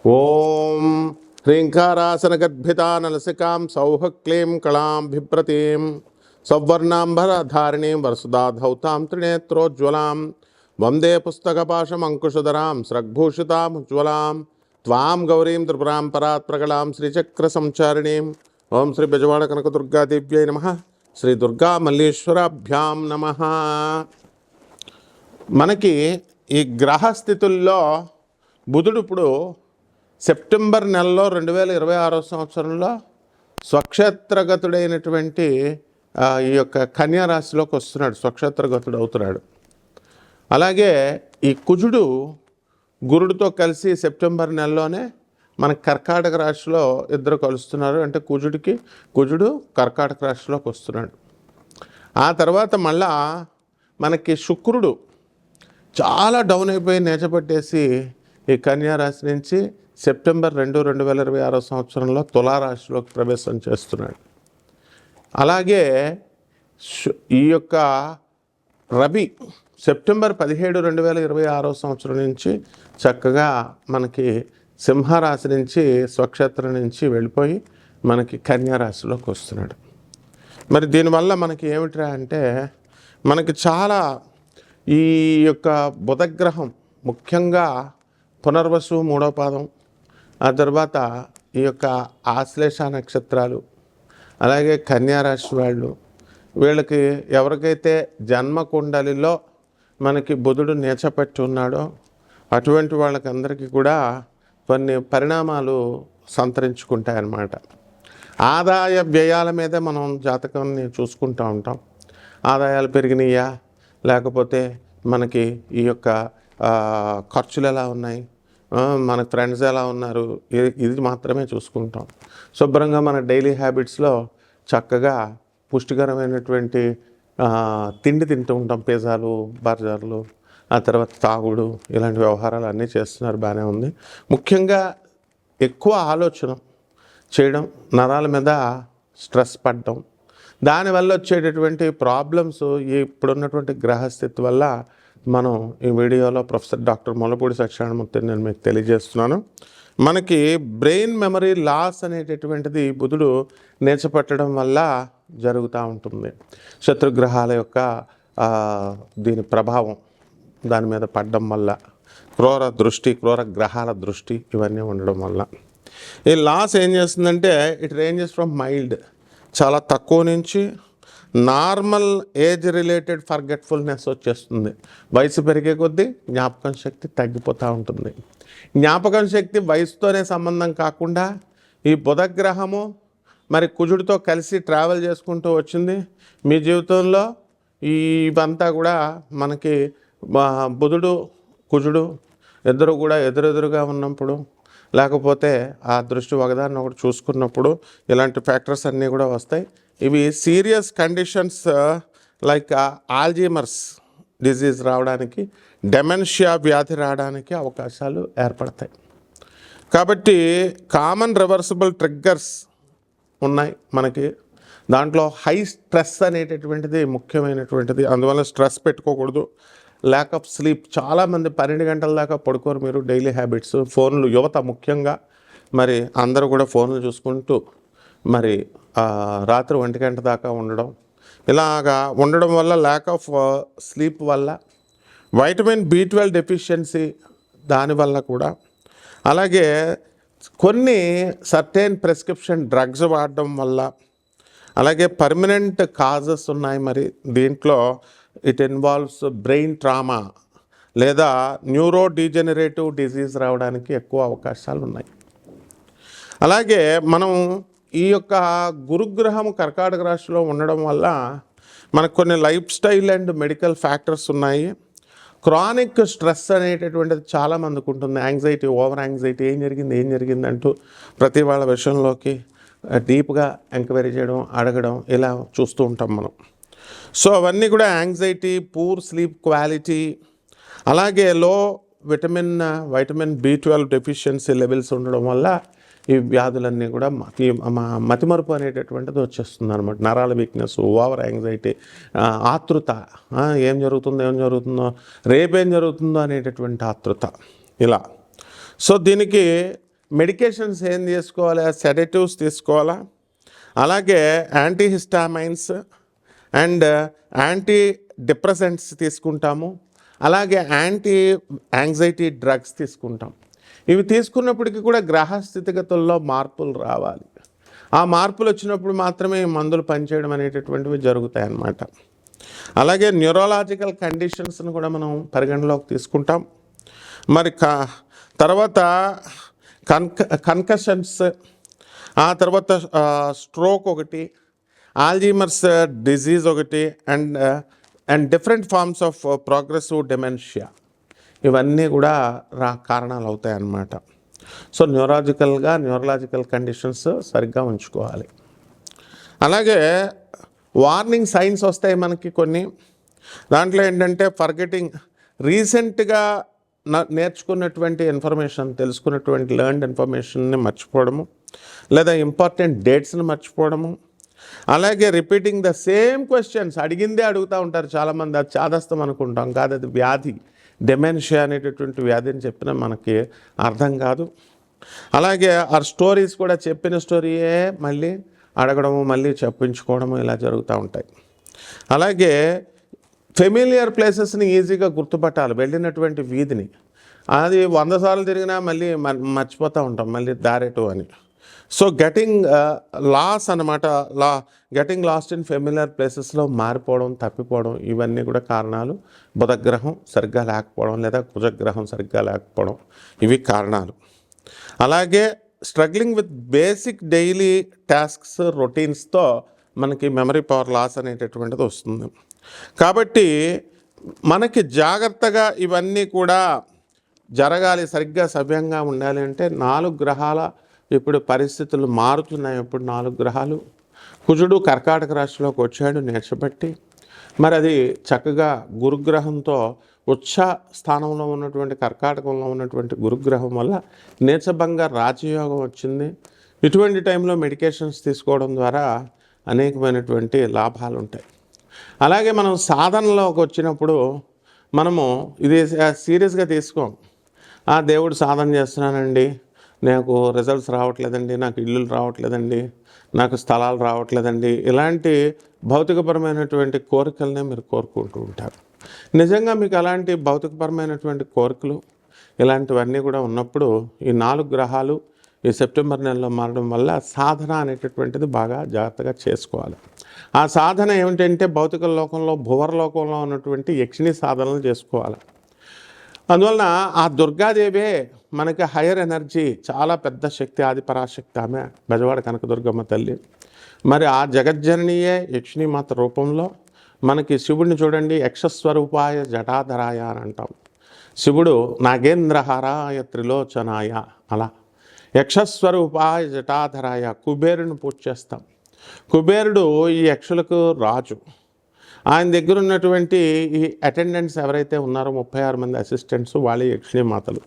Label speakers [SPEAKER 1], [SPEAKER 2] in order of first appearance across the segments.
[SPEAKER 1] ఓం హ్రీంకారాసనగద్భితానలసికాం సౌహక్లీం కళాం బిభ్రతీం సౌవర్ణాంబరధారిణీం వరసుధాధౌతాం త్రినేత్రోజ్వలాం వందే పుస్తకపాశమంకుశధరాం స్రగ్భూషితాముజ్వలాం త్వాం గౌరీం త్రిపురాం పరాత్ ప్రగళాం శ్రీచక్ర సంచారిణీం. ఓం శ్రీ బెజవాడ కనకదుర్గాదేవ్యై నమః. శ్రీ దుర్గా మల్లీశ్వరాభ్యాం నమః. మనకి ఈ గ్రహస్థితుల్లో బుధుడు ఇప్పుడు సెప్టెంబర్ నెలలో 2026 సంవత్సరంలో స్వక్షేత్రగతుడైనటువంటి ఈ యొక్క కన్యా రాశిలోకి వస్తున్నాడు, స్వక్షేత్రగతుడు అవుతున్నాడు. అలాగే ఈ కుజుడు గురుడితో కలిసి సెప్టెంబర్ నెలలోనే మన కర్కాటక రాశిలో ఇద్దరు కలుస్తున్నారు. అంటే కుజుడు కర్కాటక రాశిలోకి వస్తున్నాడు. ఆ తర్వాత మళ్ళా మనకి శుక్రుడు చాలా డౌన్ అయిపోయి నేచపట్టేసి ఈ కన్యా రాశి నుంచి సెప్టెంబర్ 2, 2026 సంవత్సరంలో తులారాశిలోకి ప్రవేశం చేస్తున్నాడు. అలాగే ఈ యొక్క రవి సెప్టెంబర్ 17, 2026 సంవత్సరం నుంచి చక్కగా మనకి సింహరాశి నుంచి స్వక్షేత్రం నుంచి వెళ్ళిపోయి మనకి కన్యా రాశిలోకి వస్తున్నాడు. మరి దీనివల్ల మనకి ఏమిట్రా అంటే మనకి చాలా ఈ యొక్క బుధగ్రహం ముఖ్యంగా పునర్వసు 3వ పాదం, ఆ తర్వాత ఈ యొక్క ఆశ్లేష నక్షత్రాలు, అలాగే కన్యారాశి వాళ్ళు, వీళ్ళకి ఎవరికైతే జన్మకుండలిలో మనకి బుధుడు నేచపెట్టి ఉన్నాడో అటువంటి వాళ్ళకందరికీ కూడా కొన్ని పరిణామాలు సంతరించుకుంటాయన్నమాట. ఆదాయ వ్యయాల మీదే మనం జాతకాన్ని చూసుకుంటూ ఉంటాం. ఆదాయాలు పెరిగినాయా, లేకపోతే మనకి ఈ యొక్క ఖర్చులు ఎలా ఉన్నాయి, మన ఫ్రెండ్స్ ఎలా ఉన్నారు, ఇది మాత్రమే చూసుకుంటాం. శుభ్రంగా మన డైలీ హ్యాబిట్స్లో చక్కగా పుష్టికరమైనటువంటి తిండి తింటూ ఉంటాం. పిజ్జాలు, బర్గర్లు, ఆ తర్వాత తాగుడు, ఇలాంటి వ్యవహారాలు అన్నీ చేస్తున్నారు, బాగానే ఉంది. ముఖ్యంగా ఎక్కువ ఆలోచన చేయడం, నరాల మీద స్ట్రెస్ పడడం, దానివల్ల వచ్చేటటువంటి ప్రాబ్లమ్స్ ఇప్పుడున్నటువంటి గ్రహస్థితి వల్ల మనం ఈ వీడియోలో ప్రొఫెసర్ డాక్టర్ ముల్లపూడి సత్యనారాయణమూర్తిని నేను మీకు తెలియజేస్తున్నాను. మనకి బ్రెయిన్ మెమరీ లాస్ అనేటటువంటిది బుధుడు నేర్చపట్టడం వల్ల జరుగుతూ ఉంటుంది. శత్రుగ్రహాల యొక్క దీని ప్రభావం దాని మీద పడడం వల్ల, క్రూర గ్రహాల దృష్టి ఇవన్నీ ఉండడం వల్ల ఈ లాస్ ఏం చేస్తుందంటే ఇట్ రేంజెస్ ఫ్రమ్ మైల్డ్, చాలా తక్కువ నుంచి నార్మల్ ఏజ్ రిలేటెడ్ ఫర్గెట్ఫుల్నెస్ వచ్చేస్తుంది. వయసు పెరిగే కొద్దీ జ్ఞాపకం శక్తి తగ్గిపోతూ ఉంటుంది. జ్ఞాపకం శక్తి వయసుతోనే సంబంధం కాకుండా ఈ బుధగ్రహము మరి కుజుడితో కలిసి ట్రావెల్ చేసుకుంటూ వచ్చింది మీ జీవితంలో. ఇవంతా కూడా మనకి బుధుడు కుజుడు ఇద్దరు కూడా ఎదురెదురుగా ఉన్నప్పుడు, లేకపోతే ఆ దృష్టి ఒకదాన్ని ఒకటి చూసుకున్నప్పుడు ఇలాంటి ఫ్యాక్టర్స్ అన్నీ కూడా వస్తాయి. ఇవి serious conditions like Alzheimer's disease రావడానికి, డెమెన్షియా వ్యాధి రావడానికి అవకాశాలు ఏర్పడతాయి. కాబట్టి కామన్ రివర్సిబుల్ ట్రిగ్గర్స్ ఉన్నాయి మనకి. దాంట్లో హై స్ట్రెస్ అనేటటువంటిది ముఖ్యమైనటువంటిది. అందువల్ల స్ట్రెస్ పెట్టుకోకూడదు. ల్యాక్ ఆఫ్ స్లీప్, చాలామంది 12 గంటల దాకా పడుకోరు మీరు. డైలీ హ్యాబిట్స్, ఫోన్లు, యువత ముఖ్యంగా మరి అందరూ కూడా ఫోన్లు చూసుకుంటూ మరి రాత్రి 1 గంట దాకా ఉండడం, ఇలాగా ఉండడం వల్ల ల్యాక్ ఆఫ్ స్లీప్ వల్ల, వైటమిన్ B12 డెఫిషియన్సీ దానివల్ల కూడా, అలాగే కొన్ని సర్టెన్ ప్రిస్క్రిప్షన్ డ్రగ్స్ వాడడం వల్ల, అలాగే పర్మనెంట్ కాజెస్ ఉన్నాయి మరి దీంట్లో. ఇట్ ఇన్వాల్వ్స్ బ్రెయిన్ ట్రామా లేదా న్యూరో డీజెనరేటివ్ డిజీజ్ రావడానికి ఎక్కువ అవకాశాలు ఉన్నాయి. అలాగే మనం ఈ యొక్క గురుగ్రహం కర్కాటక రాశిలో ఉండడం వల్ల మనకు కొన్ని life style and medical factors ఉన్నాయి. క్రానిక్ స్ట్రెస్ అనేటటువంటిది చాలామందికి ఉంటుంది. యాంగ్జైటీ, ఓవర్ యాంగ్జైటీ, ఏం జరిగింది అంటూ ప్రతి వాళ్ళ విషయంలోకి డీప్గా ఎంక్వైరీ చేయడం, అడగడం, ఇలా చూస్తూ ఉంటాం మనం. సో అవన్నీ కూడా యాంగ్జైటీ, పూర్ స్లీప్ క్వాలిటీ, అలాగే లో వైటమిన్ B12 డెఫిషియన్సీ లెవెల్స్ ఉండడం వల్ల ఈ వ్యాధులన్నీ కూడా మతిమరుపు అనేటటువంటిది వచ్చేస్తుంది అనమాట. నరాల వీక్నెస్, ఓవర్ యాంగ్జైటీ, ఆతృత, ఏం జరుగుతుందో రేపేం జరుగుతుందో అనేటటువంటి ఆతృత, ఇలా. సో దీనికి మెడికేషన్స్ ఏం తీసుకోవాలి, సెడేటివ్స్ తీసుకోవాలా, అలాగే యాంటీహిస్టామైన్స్ అండ్ యాంటీ డిప్రెసెంట్స్ తీసుకుంటాము, అలాగే యాంటీ యాంగ్జైటీ డ్రగ్స్ తీసుకుంటాం. ఇవి తీసుకున్నప్పటికీ కూడా గ్రహ స్థితిగతుల్లో మార్పులు రావాలి. ఆ మార్పులు వచ్చినప్పుడు మాత్రమే మందులు పనిచేయడం అనేటటువంటివి జరుగుతాయి అన్నమాట. అలాగే న్యూరలాజికల్ కండిషన్స్ని కూడా మనం పరిగణలోకి తీసుకుంటాం. మరి తర్వాత కన్కషన్స్, ఆ తర్వాత స్ట్రోక్ ఒకటి, ఆల్జీమర్స్ డిజీజ్ ఒకటి, and different forms of progressive dementia, ఇవన్నీ కూడా కారణాలు అవుతాయి అన్నమాట. సో న్యూరలాజికల్ కండిషన్స్ సరిగ్గా ఉంచుకోవాలి. అలాగే వార్నింగ్ సైన్స్ వస్తాయి మనకి కొన్ని. దాంట్లో ఏంటంటే ఫర్గెటింగ్, రీసెంట్గా నేర్చుకున్నటువంటి ఇన్ఫర్మేషన్, తెలుసుకున్నటువంటి లెర్న్డ్ ఇన్ఫర్మేషన్ని మర్చిపోవడము, లేదా ఇంపార్టెంట్ డేట్స్ని మర్చిపోవడము, అలాగే రిపీటింగ్ ద సేమ్ క్వశ్చన్స్, అడిగిందే అడుగుతూ ఉంటారు చాలామంది. అది చాదస్తం అనుకుంటాం, కాదు, అది వ్యాధి, డెమెన్షియా అనేటటువంటి వ్యాధి అని చెప్పినా మనకి అర్థం కాదు. అలాగే ఆ స్టోరీస్ కూడా చెప్పిన స్టోరీయే మళ్ళీ అడగడము, మళ్ళీ చెప్పించుకోవడము, ఇలా జరుగుతూ ఉంటాయి. అలాగే ఫెమిలియర్ ప్లేసెస్ని ఈజీగా గుర్తుపట్టాలి, వెళ్ళినటువంటి వీధిని. అది 100 సార్లు తిరిగినా మళ్ళీ మర్చిపోతూ ఉంటాం, మళ్ళీ దారేటు అని. So getting lost in familiar ప్లేసెస్లో మారిపోవడం, తప్పిపోవడం, ఇవన్నీ కూడా కారణాలు. బుధగ్రహం సరిగ్గా లేకపోవడం లేదా కుజగ్రహం సరిగ్గా లేకపోవడం, ఇవి కారణాలు. అలాగే struggling with basic daily tasks, రొటీన్స్తో మనకి మెమరీ పవర్ లాస్ అనేటటువంటిది వస్తుంది. కాబట్టి మనకి జాగ్రత్తగా ఇవన్నీ కూడా జరగాలి, సరిగ్గా సవ్యంగా ఉండాలి అంటే 4 గ్రహాల ఇప్పుడు పరిస్థితులు మారుతున్నాయి. ఇప్పుడు 4 గ్రహాలు, కుజుడు కర్కాటక రాశిలోకి వచ్చాడు నేర్చబట్టి. మరి అది చక్కగా గురుగ్రహంతో ఉచ్చ స్థానంలో ఉన్నటువంటి కర్కాటకంలో ఉన్నటువంటి గురుగ్రహం వల్ల నీచభంగ రాజయోగం వచ్చింది. ఇటువంటి టైంలో మెడికేషన్స్ తీసుకోవడం ద్వారా అనేకమైనటువంటి లాభాలు ఉంటాయి. అలాగే మనం సాధనలోకి వచ్చినప్పుడు మనము ఇది సీరియస్గా తీసుకోం. దేవుడు సాధన చేస్తున్నానండి, నాకు రిజల్ట్స్ రావట్లేదండి, నాకు ఇల్లులు రావట్లేదండి, నాకు స్థలాలు రావట్లేదండి, ఇలాంటి భౌతికపరమైనటువంటి కోరికలనే మీరు కోరుకుంటూ ఉంటారు. నిజంగా మీకు అలాంటి భౌతికపరమైనటువంటి కోరికలు ఇలాంటివన్నీ కూడా ఉన్నప్పుడు ఈ 4 గ్రహాలు ఈ సెప్టెంబర్ నెలలో మారడం వల్ల సాధన అనేటటువంటిది బాగా జాగ్రత్తగా చేసుకోవాలి. ఆ సాధన ఏమిటంటే భౌతిక లోకంలో, భువర్లోకంలో ఉన్నటువంటి యక్షిణి సాధనలు చేసుకోవాలి. అందువలన ఆ దుర్గాదేవే మనకి హయ్యర్ ఎనర్జీ, చాలా పెద్ద శక్తి, ఆదిపరాశక్తి ఆమె, బెజవాడ కనకదుర్గమ్మ తల్లి. మరి ఆ జగజ్జననియే యక్షిణీమాత రూపంలో మనకి శివుడిని చూడండి, యక్షస్వరూపాయ జటాధరాయ అని అంటాం. శివుడు నాగేంద్రహారాయ త్రిలోచనాయ, అలా యక్షస్వరూపాయ జటాధరాయ. కుబేరుని పూజ చేస్తాం. కుబేరుడు ఈ యక్షులకు రాజు. ఆయన దగ్గర ఉన్నటువంటి ఈ అటెండెంట్స్ ఎవరైతే ఉన్నారో 36 మంది అసిస్టెంట్స్, వాళ్ళే యక్షిణీమాతలు.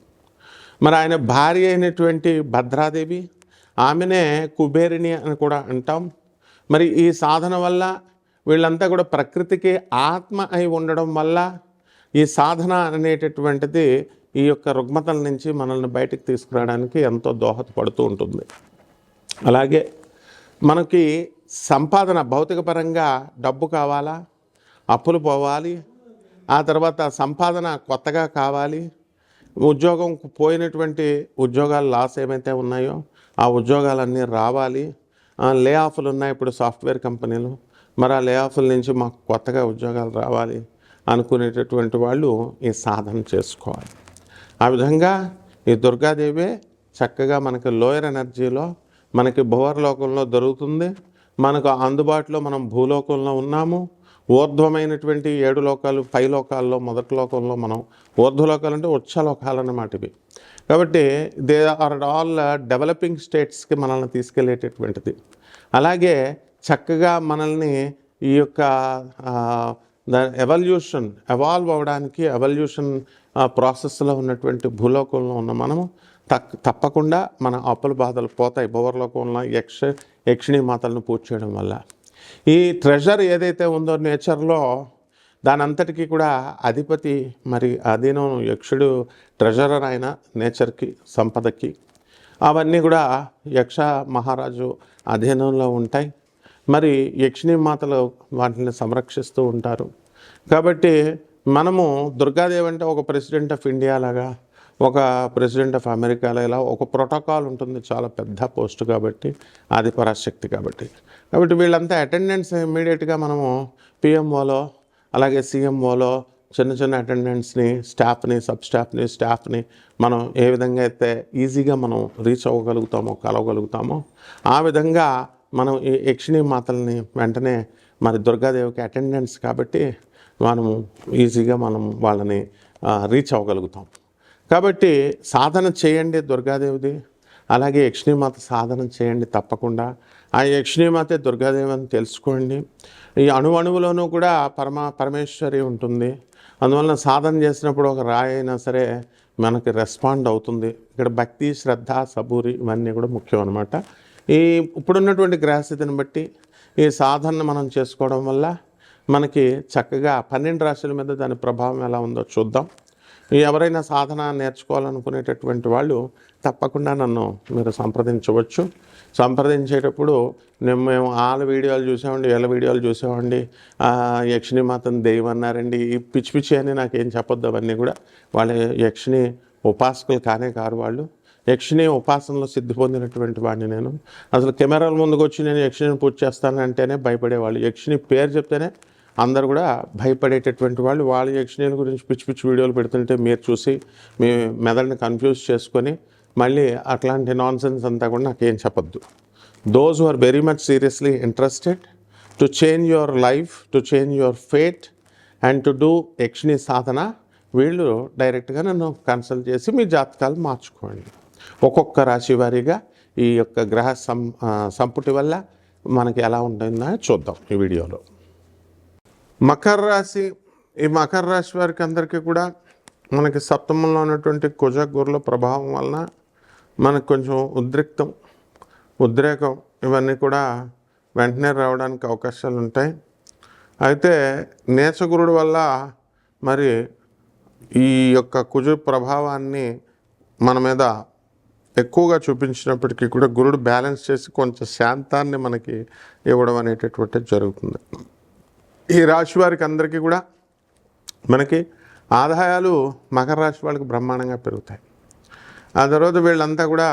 [SPEAKER 1] మరి ఆయన భార్య అయినటువంటి భద్రాదేవి, ఆమెనే కుబేరిని అని కూడా అంటాం. మరి ఈ సాధన వల్ల వీళ్ళంతా కూడా ప్రకృతికి ఆత్మ అయి ఉండడం వల్ల ఈ సాధన అనేటటువంటిది ఈ యొక్క రుగ్మతల నుంచి మనల్ని బయటకు తీసుకురావడానికి ఎంతో దోహదపడుతూ ఉంటుంది. అలాగే మనకి సంపాదన, భౌతికపరంగా డబ్బు కావాలా, అప్పులు పోవాలి, ఆ తర్వాత సంపాదన కొత్తగా కావాలి, ఉద్యోగం పోయినటువంటి ఉద్యోగాలు లాస్ ఏమైతే ఉన్నాయో ఆ ఉద్యోగాలన్నీ రావాలి, లే ఆఫ్లు ఉన్నాయి ఇప్పుడు సాఫ్ట్వేర్ కంపెనీలు, మరి ఆ లే ఆఫ్ల నుంచి మాకు కొత్తగా ఉద్యోగాలు రావాలి అనుకునేటటువంటి వాళ్ళు ఈ సాధన చేసుకోవాలి. ఆ విధంగా ఈ దుర్గాదేవే చక్కగా మనకి లోయర్ ఎనర్జీలో, మనకి భువర్లోకంలో దొరుకుతుంది. మనకు అందుబాటులో మనం భూలోకంలో ఉన్నాము. ఊర్ధ్వమైనటువంటి 7 లోకాలు, 5 లోకాల్లో మొదటి లోకంలో మనం, ఊర్ధ్వలోకాలు అంటే ఉచ్చలోకాలు అన్నమాట ఇవి. కాబట్టి దే ఆర్ ఆల్ డెవలపింగ్ స్టేట్స్కి మనల్ని తీసుకెళ్ళేటటువంటిది. అలాగే చక్కగా మనల్ని ఈ యొక్క ఎవాల్వ్ అవ్వడానికి, ఎవల్యూషన్ ప్రాసెస్లో ఉన్నటువంటి భూలోకంలో ఉన్న మనము తప్పకుండా మన అప్పుల బాధలు పోతాయి భువర్లోకంలో యక్షిణీ మాతలను పూజ చేయడం వల్ల. ఈ ట్రెజర్ ఏదైతే ఉందో నేచర్లో, దాని అంతటికీ కూడా అధిపతి, మరి అధీనం యక్షుడు ట్రెజరర్ ఆయన నేచర్కి, సంపదకి. అవన్నీ కూడా యక్ష మహారాజు అధీనంలో ఉంటాయి. మరి యక్షిణీ మాతలు వాటిని సంరక్షిస్తూ ఉంటారు. కాబట్టి మనము దుర్గాదేవి అంటే ఒక ప్రెసిడెంట్ ఆఫ్ ఇండియా లాగా, ఒక ప్రెసిడెంట్ ఆఫ్ అమెరికా ఇలా ఒక ప్రోటోకాల్ ఉంటుంది. చాలా పెద్ద పోస్ట్ కాబట్టి, ఆది పరాశక్తి కాబట్టి వీళ్ళంతా అటెండెన్స్ ఇమ్మీడియట్గా మనము పిఎంఓలో అలాగే సీఎంఓలో చిన్న చిన్న అటెండెంట్స్ని, స్టాఫ్ని మనం ఏ విధంగా అయితే ఈజీగా మనం రీచ్ అవ్వగలుగుతామో, కలవగలుగుతామో ఆ విధంగా మనం ఈ యక్షిణీ మాతల్ని వెంటనే మరి దుర్గాదేవికి అటెండెన్స్ కాబట్టి మనము ఈజీగా మనం వాళ్ళని రీచ్ అవ్వగలుగుతాం. కాబట్టి సాధన చేయండి దుర్గాదేవిది, అలాగే యక్షిణీమాత సాధన చేయండి తప్పకుండా. ఆ యక్షిణీమాతే దుర్గాదేవి అని తెలుసుకోండి. ఈ అణువులోనూ కూడా పరమేశ్వరి ఉంటుంది. అందువలన సాధన చేసినప్పుడు ఒక రాయి అయినా సరే మనకి రెస్పాండ్ అవుతుంది. ఇక్కడ భక్తి, శ్రద్ధ, సబూరి ఇవన్నీ కూడా ముఖ్యం అన్నమాట. ఈ ఇప్పుడున్నటువంటి గ్రహస్థితిని బట్టి ఈ సాధనను మనం చేసుకోవడం వల్ల మనకి చక్కగా 12 రాశుల మీద దాని ప్రభావం ఎలా ఉందో చూద్దాం. ఎవరైనా సాధన నేర్చుకోవాలనుకునేటటువంటి వాళ్ళు తప్పకుండా నన్ను మీరు సంప్రదించవచ్చు. సంప్రదించేటప్పుడు మేము వాళ్ళ వీడియోలు చూసామండి, వీళ్ళ వీడియోలు చూసామండి, యక్షిణీమాతను దెయ్యం అన్నారండి, ఈ పిచ్చి అని నాకేం చెప్పొద్దు. అవన్నీ కూడా వాళ్ళ యక్షిణి ఉపాసకులు కారు. వాళ్ళు యక్షిణి ఉపాసనలో సిద్ధి పొందినటువంటి వాడిని నేను. అసలు కెమెరాల ముందుకు వచ్చి నేను యక్షిణిని పూజ చేస్తానంటేనే భయపడేవాళ్ళు. యక్షిణి పేరు చెప్తేనే అందరు కూడా భయపడేటటువంటి వాళ్ళు. వాళ్ళ యక్షిణీల గురించి పిచ్చి వీడియోలు పెడుతుంటే మీరు చూసి మీ మెదడుని కన్ఫ్యూజ్ చేసుకొని మళ్ళీ అట్లాంటి నాన్సెన్స్ అంతా కూడా నాకేం చెప్పొద్దు. Those who are very much seriously interested to change your life, to change your fate and to do యక్షిణీ సాధన, వీళ్ళు డైరెక్ట్గా నన్ను కన్సల్ట్ చేసి మీ జాతకాలు మార్చుకోండి. ఒక్కొక్క రాశి వారీగా ఈ యొక్క గ్రహ సంపుటి వల్ల మనకి ఎలా ఉంటుందో చూద్దాం ఈ వీడియోలో. మకర రాశి. ఈ మకర రాశి వారికి అందరికీ కూడా మనకి సప్తమంలో ఉన్నటువంటి కుజ గురుల ప్రభావం వలన మనకు కొంచెం ఉద్రేకం ఇవన్నీ కూడా వెంటనే రావడానికి అవకాశాలు ఉంటాయి. అయితే నీచగురుడు వల్ల మరి ఈ యొక్క కుజ ప్రభావాన్ని మన మీద ఎక్కువగా చూపించినప్పటికీ కూడా గురుడు బ్యాలెన్స్ చేసి కొంచెం శాంతాన్ని మనకి ఇవ్వడం అనేటటువంటిది జరుగుతుంది. ఈ రాశి వారికి అందరికీ కూడా మనకి ఆదాయాలు మకర రాశి వాళ్ళకి బ్రహ్మాండంగా పెరుగుతాయి. ఆ తర్వాత వీళ్ళంతా కూడా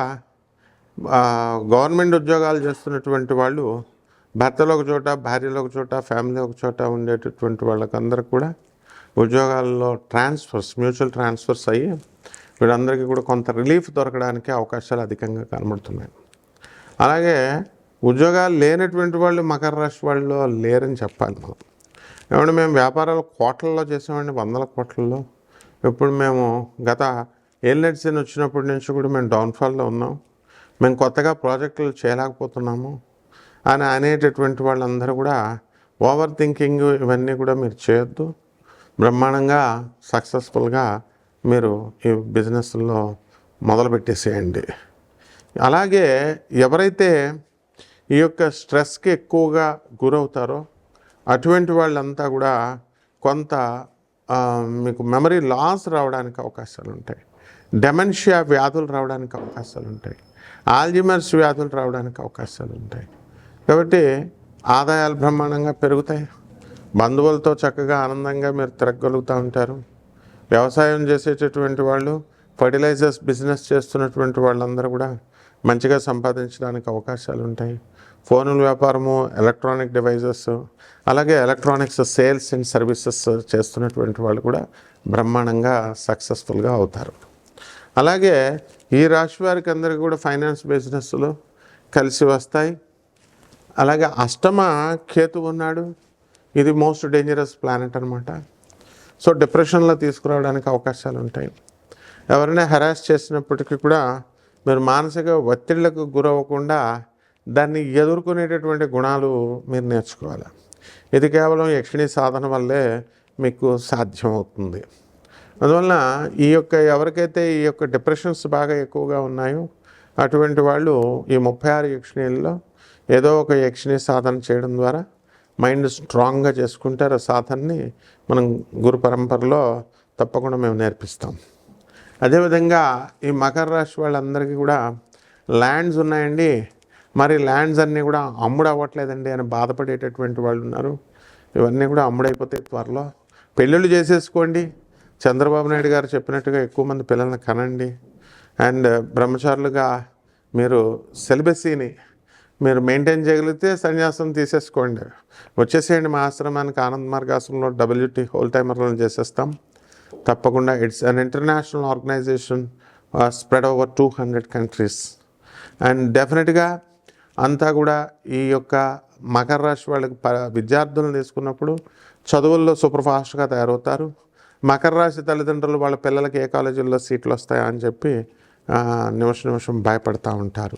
[SPEAKER 1] గవర్నమెంట్ ఉద్యోగాలు చేస్తున్నటువంటి వాళ్ళు భర్తలు ఒక చోట, భార్యలు ఒక చోట, ఫ్యామిలీ ఒక చోట ఉండేటటువంటి వాళ్ళకందరికి కూడా ఉద్యోగాల్లో మ్యూచువల్ ట్రాన్స్ఫర్స్ అయ్యి వీళ్ళందరికీ కూడా కొంత రిలీఫ్ దొరకడానికి అవకాశాలు అధికంగా కనబడుతున్నాయి. అలాగే ఉద్యోగాలు లేనటువంటి వాళ్ళు మకర రాశి వాళ్ళు లేరని చెప్పాలి మనం. ఏమంటే మేము వ్యాపారాలు కోట్లలో చేసామండి, 100 కోట్లలో. ఇప్పుడు మేము గత ఏళ్ళెడ్సీని వచ్చినప్పటి నుంచి కూడా మేము డౌన్ఫాల్లో ఉన్నాం, మేము కొత్తగా ప్రాజెక్టులు చేయలేకపోతున్నాము అని అనేటటువంటి వాళ్ళందరూ కూడా ఓవర్ థింకింగ్ ఇవన్నీ కూడా మీరు చేయొద్దు. బ్రహ్మాండంగా సక్సెస్ఫుల్గా మీరు ఈ బిజినెస్లో మొదలుపెట్టేసేయండి. అలాగే ఎవరైతే ఈ యొక్క స్ట్రెస్కి ఎక్కువగా గురవుతారో అటువంటి వాళ్ళంతా కూడా కొంత మీకు మెమరీ లాస్ రావడానికి అవకాశాలు ఉంటాయి, డెమెన్షియా వ్యాధులు రావడానికి అవకాశాలు ఉంటాయి, ఆల్జిమర్స్ వ్యాధులు రావడానికి అవకాశాలు ఉంటాయి. కాబట్టి ఆదాయాలు బ్రహ్మాండంగా పెరుగుతాయి. బంధువులతో చక్కగా ఆనందంగా మీరు తిరగలుగుతూ ఉంటారు. వ్యవసాయం చేసేటటువంటి వాళ్ళు, ఫర్టిలైజర్స్ బిజినెస్ చేస్తున్నటువంటి వాళ్ళందరూ కూడా మంచిగా సంపాదించడానికి అవకాశాలు ఉంటాయి. ఫోనుల వ్యాపారము, ఎలక్ట్రానిక్ డివైజెస్, అలాగే ఎలక్ట్రానిక్స్ సేల్స్ అండ్ సర్వీసెస్ చేస్తున్నటువంటి వాళ్ళు కూడా బ్రహ్మాండంగా సక్సెస్ఫుల్గా అవుతారు. అలాగే ఈ రాశి వారికి అందరికీ కూడా ఫైనాన్స్ బిజినెస్లు కలిసి వస్తాయి. అలాగే అష్టమ కేతు ఉన్నాడు, ఇది మోస్ట్ డేంజరస్ ప్లానెట్ అనమాట. సో డిప్రెషన్లో తీసుకురావడానికి అవకాశాలు ఉంటాయి. ఎవరైనా హెరాస్ చేసినప్పటికీ కూడా మీరు మానసిక ఒత్తిళ్లకు గురవ్వకుండా దాన్ని ఎదుర్కొనేటటువంటి గుణాలు మీరు నేర్చుకోవాలి. ఇది కేవలం యక్షిణీ సాధన వల్లే మీకు సాధ్యమవుతుంది. అందువలన ఈ యొక్క ఎవరికైతే ఈ యొక్క డిప్రెషన్స్ బాగా ఎక్కువగా ఉన్నాయో అటువంటి వాళ్ళు ఈ 36 యక్షిణీల్లో ఏదో ఒక యక్షిణీ సాధన చేయడం ద్వారా మైండ్ స్ట్రాంగ్గా చేసుకుంటారు. ఆ సాధనని మనం గురు పరంపరలో తప్పకుండా మేము నేర్పిస్తాం. అదేవిధంగా ఈ మకర రాశి వాళ్ళందరికీ కూడా ల్యాండ్స్ ఉన్నాయండి, మరి ల్యాండ్స్ అన్నీ కూడా అమ్ముడు అవ్వట్లేదండి అని బాధపడేటటువంటి వాళ్ళు ఉన్నారు. ఇవన్నీ కూడా అమ్ముడైపోతాయి త్వరలో. పెళ్ళిళ్ళు చేసేసుకోండి, చంద్రబాబు నాయుడు గారు చెప్పినట్టుగా ఎక్కువ మంది పిల్లల్ని కనండి. అండ్ బ్రహ్మచారులుగా మీరు సెలిబసీని మీరు మెయింటైన్ చేయగలిగితే సన్యాసం తీసేసుకోండి, వచ్చేసేయండి మా ఆశ్రమానికి. ఆనంద్ మార్గాశ్రమంలో WT హోల్ టైమర్లను చేసేస్తాం తప్పకుండా. It's an international organisation, spread over 200 countries. And డెఫినెట్గా అంతా కూడా ఈ యొక్క మకర రాశి వాళ్ళకి విద్యార్థులను తీసుకున్నప్పుడు చదువుల్లో సూపర్ ఫాస్ట్గా తయారవుతారు. మకర రాశి తల్లిదండ్రులు వాళ్ళ పిల్లలకి ఏ కాలేజీల్లో సీట్లు వస్తాయా అని చెప్పి నిమిషం భయపడతా ఉంటారు.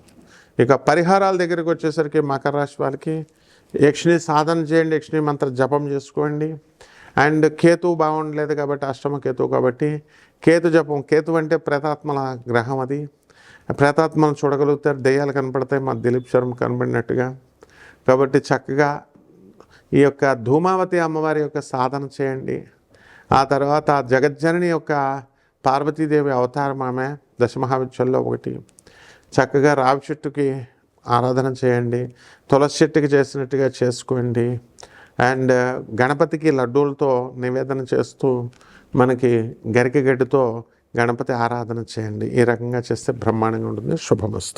[SPEAKER 1] ఇక పరిహారాల దగ్గరికి వచ్చేసరికి మకర రాశి వాళ్ళకి యక్షిని సాధన చేయండి, యక్షిని మంత్ర జపం చేసుకోండి. అండ్ కేతు బాగుండలేదు కాబట్టి, అష్టమ కేతువు కాబట్టి కేతు జపం. కేతు అంటే ప్రేతాత్మల గ్రహం, అది ప్రేతాత్మలను చూడగలుగుతారు, దెయ్యాలు కనపడతాయి మా దిలీప్ శర్మ కనబడినట్టుగా. కాబట్టి చక్కగా ఈ యొక్క ధూమావతి అమ్మవారి యొక్క సాధన చేయండి. ఆ తర్వాత జగజ్జనని యొక్క పార్వతీదేవి అవతారం ఆమె, దశమహావిద్యల్లో ఒకటి. చక్కగా రావి చెట్టుకి ఆరాధన చేయండి, తులసి చెట్టుకి చేసినట్టుగా చేసుకోండి. అండ్ గణపతికి లడ్డూలతో నివేదన చేస్తూ మనకి గరిక గడ్డితో గణపతి ఆరాధన చేయండి. ఈ రకంగా చేస్తే బ్రహ్మాండంగా ఉంటుంది. శుభమస్తు.